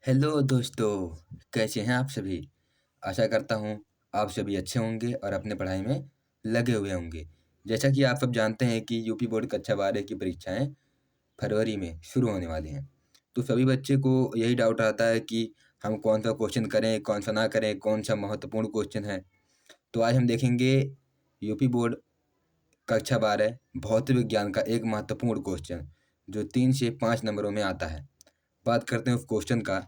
Hello दोस्तों, कैसे हैं आप सभी? आशा करता हूँ आप सभी अच्छे होंगे और अपने पढ़ाई में लगे हुए होंगे। जैसा कि आप सब जानते हैं कि यूपी बोर्ड कक्षा 12 की परीक्षाएं फरवरी में शुरू होने वाली हैं। तो सभी बच्चे को यही डाउट आता है कि हम कौन सा क्वेश्चन करें, कौन सा ना करें, कौन सा महत्वपूर्ण क्वेश्चन है। तो आज हम देखेंगे यूपी बोर्ड कक्षा 12 भौतिक विज्ञान का एक महत्वपूर्ण क्वेश्चन जो 3 से 5 नंबरों में आता है। बात करते हैं उस क्वेश्चन का।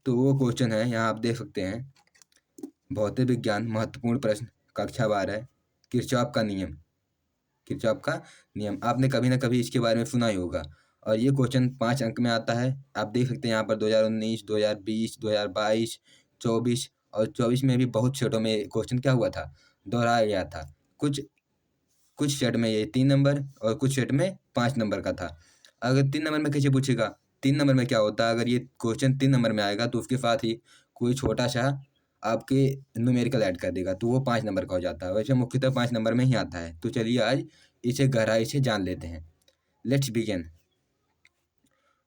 तो वो क्वेश्चन है, यहाँ आप देख सकते हैं, भौतिक विज्ञान महत्वपूर्ण प्रश्न कक्षा 12 किरचॉफ का नियम। किरचॉफ का नियम आपने कभी ना कभी इसके बारे में सुना ही होगा। और ये क्वेश्चन 5 अंक में आता है। आप देख सकते हैं यहाँ पर 2019, 2020, 2022, 24 और 24 में भी बहुत सेटों में क्वेश्चन क्या हुआ था, दोहराया गया था। कुछ कुछ सेट में ये 3 नंबर और कुछ सेट में 5 नंबर का था। अगर 3 नंबर में कैसे पूछेगा, 3 नंबर में क्या होता है, अगर ये क्वेश्चन 3 नंबर में आएगा तो उसके साथ ही कोई छोटा-सा आपके न्यूमेरिकल ऐड कर देगा, तो वो 5 नंबर का हो जाता है। वैसे मुख्यतः 5 नंबर में ही आता है। तो चलिए आज इसे गहराई से जान लेते हैं। Let's begin.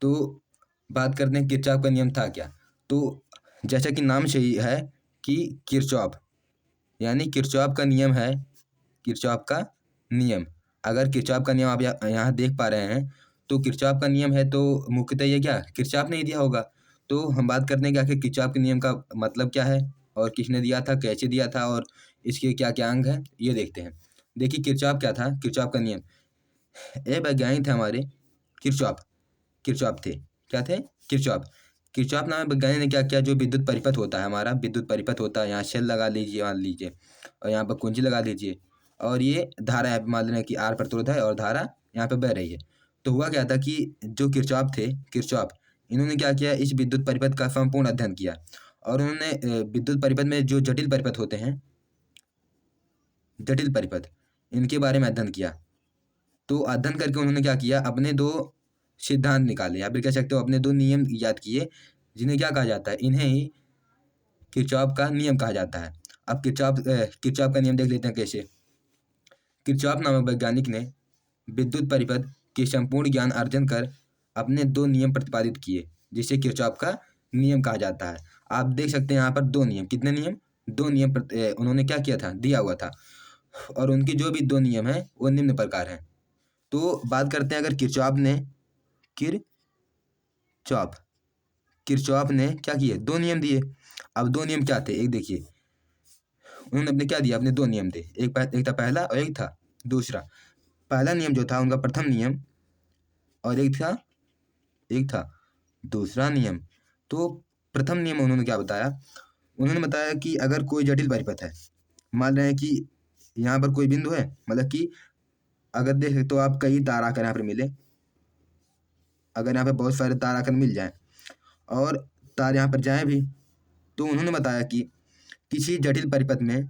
तो बात करते हैं किरचॉफ का नियम था क्या। तो जैसा कि नाम से ही है कि किरचॉफ यानी किरचॉफ का नियम है। किरचॉफ का नियम, अगर किरचॉफ का नियम आप यहाँ देख पा रहे हैं, तो किरचॉफ का नियम है तो मुख्यतः ये क्या किरचॉफ ने ही दिया होगा। तो हम बात करते हैं कि आखिर किरचॉफ के नियम का मतलब क्या है और किसने दिया था, कैसे दिया था और इसके क्या-क्या अंग हैं, ये देखते हैं। देखिए किरचॉफ क्या था, किरचॉफ का नियम। ये वैज्ञानिक थे हमारे किरचॉफ। किरचॉफ थे, क्या थे? किरचॉफ। किरचॉफ नामक वैज्ञानिक ने क्या किया, जो विद्युत परिपथ होता है, हमारा विद्युत परिपथ होता है, यहाँ शेल लगा लीजिए, मान लीजिए, और यहाँ पर कुंजी लगा दीजिए, और ये धारा यहाँ पे मान लेना कि आर प्रतिरोध है और धारा यहाँ पे बह रही है। तो हुआ क्या था कि जो किरचॉफ थे, किरचॉफ, इन्होंने क्या किया, इस विद्युत परिपथ का संपूर्ण अध्ययन किया और उन्होंने विद्युत परिपथ में जो जटिल परिपथ होते हैं, जटिल परिपथ, इनके बारे में अध्ययन किया। तो अध्ययन करके उन्होंने क्या किया, अपने 2 सिद्धांत निकाले, या फिर कह सकते हो अपने 2 नियम याद किए, जिन्हें क्या कहा जाता है, इन्हें ही किरचॉफ का नियम कहा जाता है। अब किरचॉफ का नियम देख लेते हैं कैसे। किरचॉफ नामक वैज्ञानिक ने विद्युत परिपथ के संपूर्ण ज्ञान अर्जन कर अपने 2 नियम प्रतिपादित किए, जिसे किरचॉफ का नियम कहा जाता है। आप देख सकते हैं यहाँ पर 2 नियम, कितने नियम, 2 नियम उन्होंने क्या किया था, दिया हुआ था, और उनकी जो भी 2 नियम हैं वो निम्न प्रकार हैं। तो बात करते हैं, अगर किरचॉफ किरचॉफ ने क्या किए, 2 नियम दिए। अब 2 नियम क्या थे, एक देखिए, उन्होंने अपने क्या दिया, अपने 2 नियम थे, एक था पहला और एक था दूसरा। पहला नियम जो था उनका प्रथम नियम, और एक था दूसरा नियम। तो प्रथम नियम उन्होंने क्या बताया, उन्होंने बताया कि अगर कोई जटिल परिपथ है, मान रहे हैं कि यहाँ पर कोई बिंदु है, मतलब कि अगर देखें तो आप कई तार आकर यहाँ पर मिले, अगर यहाँ पे बहुत सारे तार आकर मिल जाएं और तार यहाँ पर जाएं भी, तो उन्होंने बताया कि किसी जटिल परिपथ में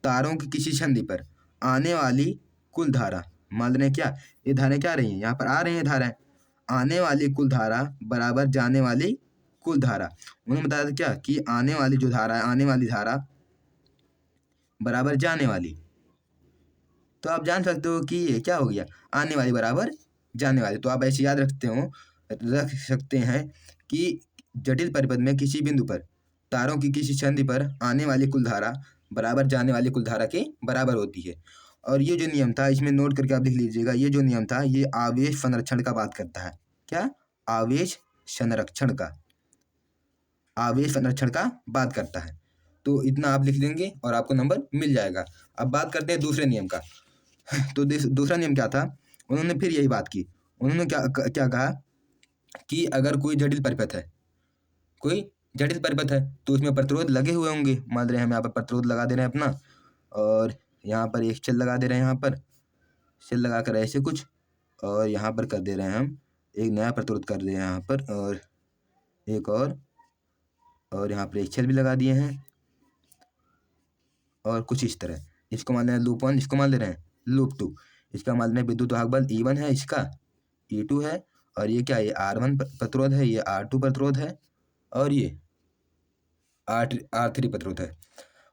तारों की किसी संधि पर आने वाली कुल धारा, मान रहे हैं क्या, ये धाराएं क्या आ रही हैं, यहाँ पर आ रही हैं धाराएं, आने वाली कुल धारा बराबर जाने वाली कुल धारा। उन्होंने बताया था क्या कि आने वाली जो धारा है, आने वाली धारा बराबर जाने वाली। तो आप जान सकते हो कि ये क्या हो गया, आने वाली बराबर जाने वाली। तो आप ऐसे याद रख सकते हैं कि जटिल परिपथ में किसी बिंदु पर तारों की किसी संधि पर आने वाली कुल धारा बराबर जाने वाली कुल धारा के बराबर होती है। और ये जो नियम था, इसमें नोट करके आप लिख लीजिएगा, ये जो नियम था ये आवेश संरक्षण का बात करता है। क्या, आवेश संरक्षण का, आवेश संरक्षण का बात करता है। तो इतना आप लिख लेंगे और आपको नंबर मिल जाएगा। अब बात करते हैं दूसरे नियम का। तो दूसरा नियम क्या था, उन्होंने फिर यही बात की। उन्होंने क्या कहा कि अगर कोई जटिल परिपथ है, कोई जटिल परिपथ है, तो उसमें प्रतिरोध लगे हुए होंगे। मान रहे हैं हम यहाँ पर प्रतिरोध लगा दे रहे हैं अपना, और यहाँ पर एक शेल लगा दे रहे हैं, यहाँ पर शेल लगा कर ऐसे कुछ, और यहाँ पर कर दे रहे हैं हम एक नया प्रतिरोध कर रहे हैं यहाँ पर, और एक और यहाँ पर एक शेल भी लगा दिए हैं, और कुछ इस तरह। इसको मान रहे हैं लूप 1, इसको मान ले रहे हैं लूप 2। इसका मान रहे हैं विद्युत वाहक बल E1 है, इसका E2 है, और ये क्या, ये R1 प्रतिरोध है, ये R2 प्रतिरोध है, और ये R3 प्रतिरोध है।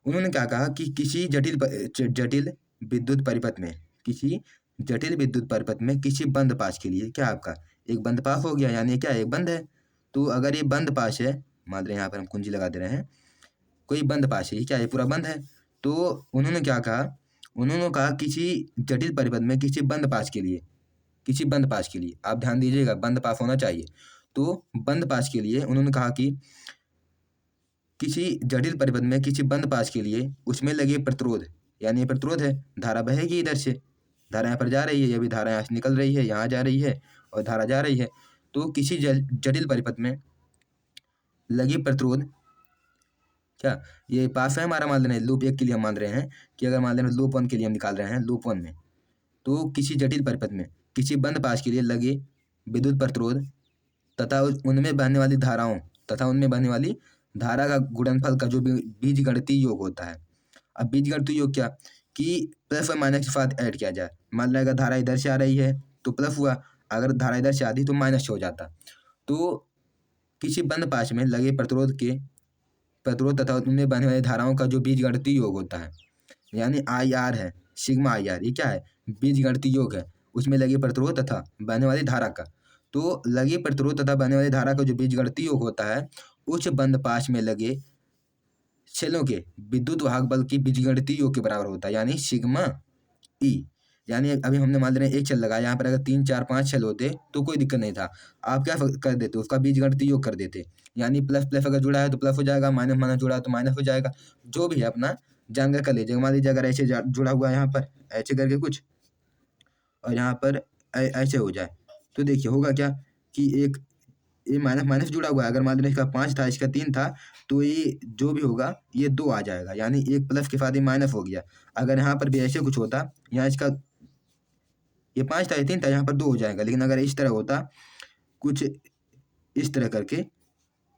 उन्होंने क्या कहा कि किसी जटिल विद्युत परिपथ में, किसी जटिल विद्युत परिपथ में किसी बंद पास के लिए, क्या आपका एक बंद पास हो गया, यानी क्या एक बंद है, तो अगर ये बंद पाश है, मान रहे यहाँ पर हम कुंजी लगा दे रहे हैं, कोई बंद पाश है, ये क्या है, पूरा बंद है। तो उन्होंने क्या कहा, उन्होंने कहा किसी जटिल परिपथ में किसी बंद पाश के लिए, किसी बंद पाश के लिए, आप ध्यान दीजिएगा बंद पाश होना चाहिए। तो बंद पाश के लिए उन्होंने कहा कि किसी जटिल परिपथ में किसी बंद पाश के लिए उसमें लगे प्रतिरोध, यानी ये प्रतिरोध है, धारा बहेगी इधर से, धारा यहाँ पर जा रही है, ये भी धारा यहाँ से निकल रही है, यहाँ जा रही है और धारा जा रही है। तो किसी जटिल परिपथ में लगी प्रतिरोध, क्या ये पास है हमारा, मान रहे हैं लूप 1 के लिए हम मान रहे हैं कि अगर मान लें लूप 1 के लिए हम निकाल रहे हैं लूप 1 में, तो किसी जटिल परिपथ में किसी बंद पाश के लिए लगे विद्युत प्रतिरोध तथा उनमें बहने वाली धाराओं तथा उनमें बहने वाली धारा का गुणनफल का जो बीजगणितीय योग होता है। अब बीजगणितीय योग क्या, कि प्लस और माइनस के साथ ऐड किया जाए। मान लो अगर धारा इधर से आ रही है तो प्लस हुआ, अगर धारा इधर से आती तो माइनस हो जाता। तो किसी बंद पाश में लगे प्रतिरोध तथा उनमें बहने वाली धाराओं का जो बीजगणितीय योग होता है, यानी IR है, सिग्मा IR, ये क्या है, बीजगणितीय योग है, उसमें लगे प्रतिरोध तथा बहने वाली धारा का। तो लगे प्रतिरोध तथा बहने वाली धारा का जो बीजगणितीय योग होता है उच्च बंद पाश में लगे शेलों के विद्युत वाहक बल की बीजगणितीय योग के बराबर होता है, यानी सिग्मा E। यानी अभी हमने मान लें एक शेल लगाया, यहाँ पर अगर 3 4 5 शेल होते तो कोई दिक्कत नहीं था, आप क्या कर देते, उसका बीजगणितीय योग कर देते, यानी प्लस प्लस अगर जुड़ा है तो प्लस हो जाएगा, माइनस माइनस जुड़ा है तो माइनस हो जाएगा, जो भी है अपना जानकर कर लीजिएगा। मान लीजिए अगर ऐसे जुड़ा हुआ है यहाँ पर ऐसे करके कुछ, और यहाँ पर ऐसे हो जाए, तो देखिए होगा क्या कि एक ये माइनस माइनस जुड़ा हुआ है, अगर मान लीजिए इसका 5 था इसका 3 था, तो ये जो भी होगा ये 2 आ जाएगा, यानी एक प्लस के साथ ये माइनस हो गया। अगर यहाँ पर भी ऐसे कुछ होता, यहाँ इसका ये 5 था ये 3 था, यहाँ पर 2 हो जाएगा। लेकिन अगर इस तरह होता कुछ इस तरह करके,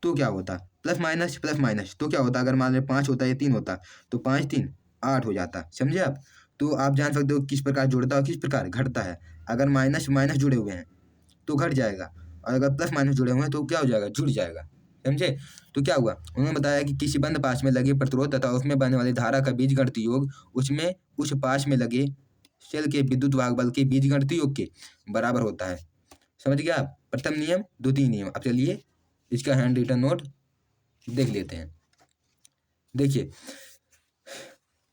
तो क्या होता, प्लस माइनस, तो क्या होता, अगर मान लीजिए 5 होता ये 3 होता, तो 5 3 8 हो जाता, समझे आप। तो आप जान सकते हो किस प्रकार जुड़ता और किस प्रकार घटता है। अगर माइनस माइनस जुड़े हुए हैं तो घट जाएगा, और अगर प्लस माइनस जुड़े हुए हैं तो क्या हो जाएगा, जुड़ जाएगा, समझे। तो क्या हुआ, उन्होंने बताया कि किसी बंद पाश में लगे प्रतिरोध तथा उसमें बहने वाली धारा का बीजगणितीय योग उसमें उस पाश में लगे शेल के विद्युत वाहक बल के बीजगणितीय योग के बराबर होता है। समझ गया आप, प्रथम नियम द्वितीय नियम। अब चलिए इसका हैंड रिटन नोट देख लेते हैं। देखिए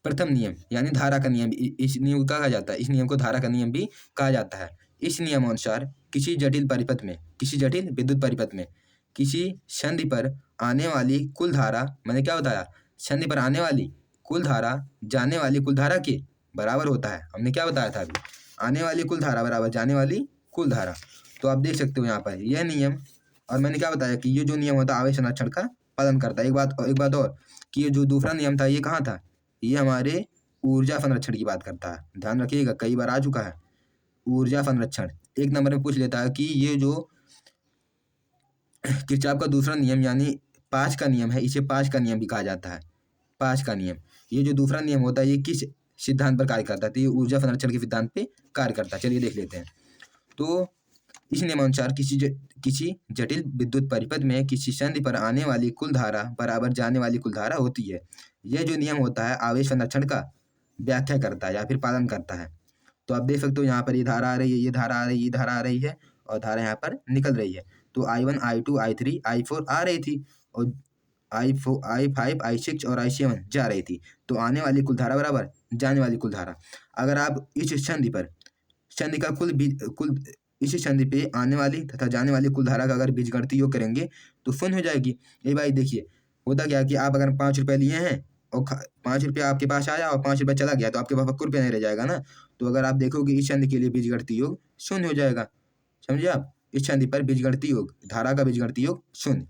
प्रथम नियम यानी धारा का नियम, इस नियम को कहा जाता है, इस नियम को धारा का नियम भी कहा जाता है। इस नियमानुसार किसी जटिल परिपथ में, किसी जटिल विद्युत परिपथ में किसी संधि पर आने वाली कुल धारा, मैंने क्या बताया, संधि पर आने वाली कुल धारा जाने वाली कुल धारा के बराबर होता है। हमने क्या बताया था अभी, आने वाली कुल धारा बराबर जाने वाली कुल धारा। तो आप देख सकते हो यहाँ पर यह नियम, और मैंने क्या बताया कि ये जो नियम होता है आवेश संरक्षण का पालन करता है। एक बात और कि ये जो दूसरा नियम था ये कहाँ था, ये हमारे ऊर्जा संरक्षण की बात करता है। ध्यान रखिएगा, कई बार आ चुका है ऊर्जा संरक्षण, 1 नंबर में पूछ लेता है कि ये जो किरचॉफ का दूसरा नियम यानी 5 का नियम है, इसे 5 का नियम भी कहा जाता है। 5 का नियम, ये जो दूसरा नियम होता है ये किस सिद्धांत पर कार्य करता है, तो ये ऊर्जा संरक्षण के सिद्धांत पे कार्य करता है। चलिए देख लेते हैं। तो इस नियमानुसार किसी जटिल विद्युत परिपथ में किसी संधि पर आने वाली कुल धारा बराबर जाने वाली कुल धारा होती है। यह जो नियम होता है आवेश संरक्षण का व्याख्या करता है या फिर पालन करता है। तो आप देख सकते हो यहाँ पर ये धारा आ रही है, ये धारा आ रही है, ये धारा आ रही है, और धारा यहाँ पर निकल रही है। तो I1 I2 I3 I4 आ रही थी, और I4 I5 I6 और I7 जा रही थी। तो आने वाली कुल धारा बराबर जाने वाली कुल धारा। अगर आप इस संधि पर संधि का कुल इसी संधि पे आने वाली तथा जाने वाली कुल धारा का अगर बीजगणितीय योग करेंगे तो शून्य हो जाएगी। ये भाई देखिए होता क्या कि आप अगर 5 रुपये लिए हैं और 5 रुपया आपके पास आया और 5 रुपया चला गया, तो आपके पास 1 रुपया नहीं रह जाएगा ना। तो अगर आप देखोगे इस संधि के लिए बीजगणितीय योग शून्य हो जाएगा, समझे आप। इस संधि पर बीजगणितीय योग, धारा का बीजगणितीय योग शून्य।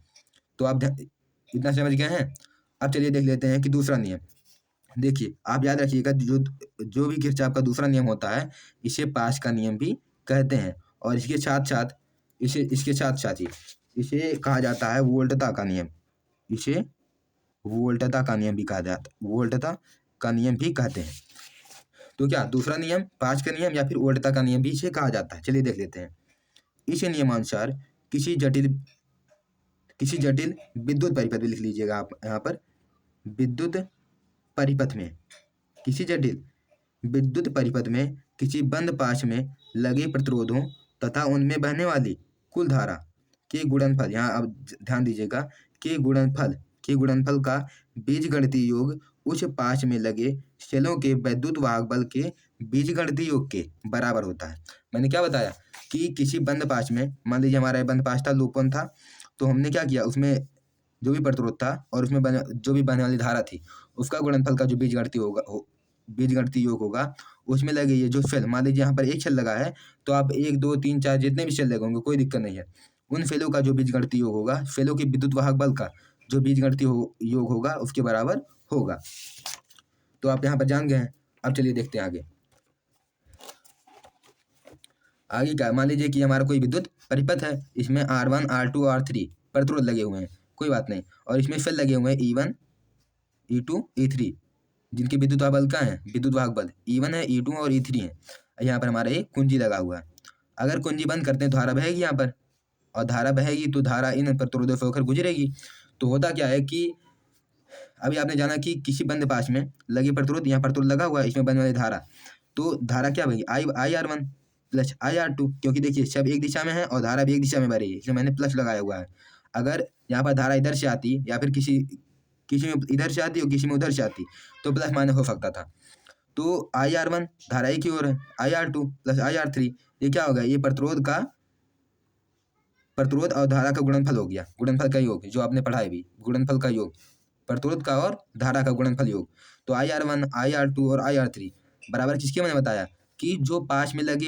तो आप इतना समझ गए हैं। अब चलिए देख लेते हैं कि दूसरा नियम। देखिए आप याद रखिएगा, जो भी किरचॉफ का दूसरा नियम होता है इसे पास का नियम भी कहते हैं, और इसके साथ साथ ही इसे कहा जाता है वोल्टता का नियम। इसे वोल्टता का नियम भी कहा जाता है, वोल्टता का नियम भी कहते हैं। तो क्या दूसरा नियम पास का नियम या फिर वोल्टता का नियम भी इसे कहा जाता है। चलिए देख लेते हैं। इस नियमानुसार किसी जटिल विद्युत परिपथ, लिख लीजिएगा आप यहाँ पर, विद्युत परिपथ में, किसी जटिल विद्युत परिपथ में किसी बंद पाश में लगे प्रतिरोधों तथा उनमें बहने वाली कुल धारा के गुणनफल, यहाँ अब ध्यान दीजिएगा, के गुणनफल का बीजगणितीय योग उच्च पाश में लगे शेलों के वैद्युत वाहक बल के बीजगणितीय योग के बराबर होता है। मैंने क्या बताया कि किसी बंद पाश में, मान लीजिए हमारा बंद पाश था, लूप वन था, तो हमने क्या किया, उसमें जो भी प्रतिरोध था और उसमें जो भी बहने वाली धारा थी, उसका गुणनफल का जो बीजगणितीय योग होगा, उसमें लगे ये जो शेल, मान लीजिए यहाँ पर एक शेल लगा है, तो आप 1 2 3 4 जितने भी शेल लगे होंगे कोई दिक्कत नहीं है, उन शेलों का जो बीजगणितीय योग होगा, शेलों के विद्युत वाहक बल का जो बीजगणितीय योग होगा उसके बराबर होगा। तो आप यहाँ पर जान गए हैं। अब चलिए देखते हैं आगे। आगे क्या, मान लीजिए कि हमारा कोई विद्युत परिपथ है, इसमें R1 R2 R3 प्रतिरोध लगे हुए हैं, कोई बात नहीं, और इसमें शेल लगे हुए हैं E1 E2 E3, जिनके विद्युत वाहक बल क्या है, विद्युत वाहक बल E1 है, E2 और E3 है। यहाँ पर हमारा एक कुंजी लगा हुआ है। अगर कुंजी बंद करते हैं तो धारा बहेगी यहाँ पर, और धारा बहेगी तो धारा इन प्रतिरोधों से होकर गुजरेगी। तो होता क्या है कि अभी आपने जाना कि किसी बंद पाश में लगे प्रतिरोध, यहाँ प्रतिरोध लगा हुआ है, इसमें बनने वाली धारा, तो धारा क्या बहेगी, IR1 प्लस IR2, क्योंकि देखिए सब एक दिशा में है और धारा भी एक दिशा में बह रही है, इसलिए मैंने प्लस लगाया हुआ है। अगर यहाँ पर धारा इधर से आती या फिर किसी में इधर से आती और किसी में उधर से आती तो प्लस माइनस हो सकता था। तो IR1 धारा एक की ओर है, IR2 प्लस IR3, ये क्या होगा, ये प्रतिरोध और धारा का गुणनफल हो गया, गुणनफल का योग, जो आपने पढ़ा है भी, गुणनफल का योग, प्रतिरोध का और धारा का गुणनफल योग। तो IR1 IR2 और IR3 बराबर किसके, मैंने बताया कि जो पास में लगे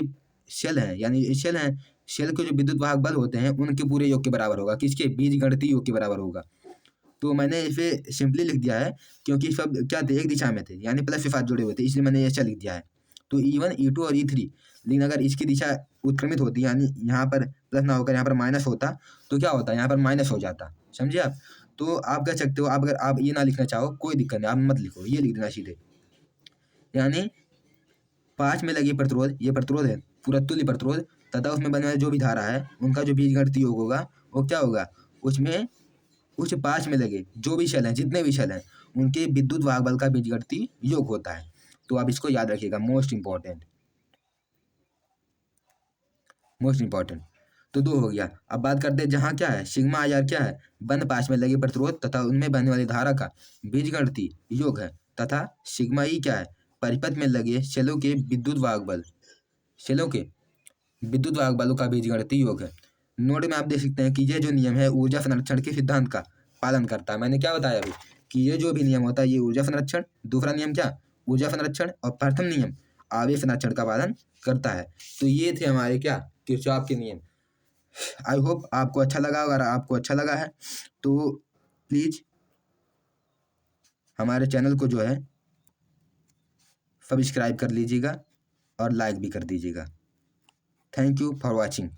शेल हैं, यानी शेल के जो विद्युत वाहक बल होते हैं उनके पूरे योग के बराबर होगा, किसके, बीजगणितीय योग के बराबर होगा। तो मैंने इसे सिंपली लिख दिया है क्योंकि सब क्या थे, एक दिशा में थे, यानी प्लस के साथ जुड़े हुए थे, इसलिए मैंने ऐसा लिख दिया है। तो E1 E2 और E3, लेकिन अगर इसकी दिशा उत्क्रमित होती, यानी यहाँ पर प्लस ना होकर यहाँ पर माइनस होता, तो क्या होता, यहाँ पर माइनस हो जाता, समझे आप। तो आप कह सकते हो, आप अगर आप ये ना लिखना चाहो कोई दिक्कत नहीं, आप मत लिखो, ये लिख देना सीधे, यानी पाँच में लगी प्रतिरोध, ये प्रतिरोध है पूरा तुल्य प्रतिरोध, तथा उसमें बनने वाली जो भी धारा है उनका जो बीजगणितीय योग होगा वो क्या होगा, उसमें उस पाँच में लगे जो भी शेल हैं, जितने भी शेल हैं, उनके विद्युत वाहक बल का बीजगणितीय योग होता है। तो आप इसको याद रखिएगा, मोस्ट इंपॉर्टेंट। तो दो हो गया। अब बात करते हैं जहाँ क्या है, सिग्मा IR क्या है, बंद पाश में लगे प्रतिरोध तथा उनमें बहने वाली धारा का बीजगणितीय योग है, तथा सिग्मा E क्या है, परिपथ में लगे शेलों के विद्युत वाहक बलों का बीजगणितीय योग है। नोट में आप देख सकते हैं कि ये जो नियम है ऊर्जा संरक्षण के सिद्धांत का पालन करता है। मैंने क्या बताया अभी कि ये जो भी नियम होता है ये ऊर्जा संरक्षण, दूसरा नियम क्या, ऊर्जा संरक्षण, और प्रथम नियम आवेश संरक्षण का पालन करता है। तो ये थे हमारे क्या, किरचॉफ के नियम। आई होप आपको अच्छा लगा, अगर आपको अच्छा लगा है तो प्लीज़ हमारे चैनल को जो है सब्सक्राइब कर लीजिएगा और लाइक भी कर दीजिएगा। Thank you for watching.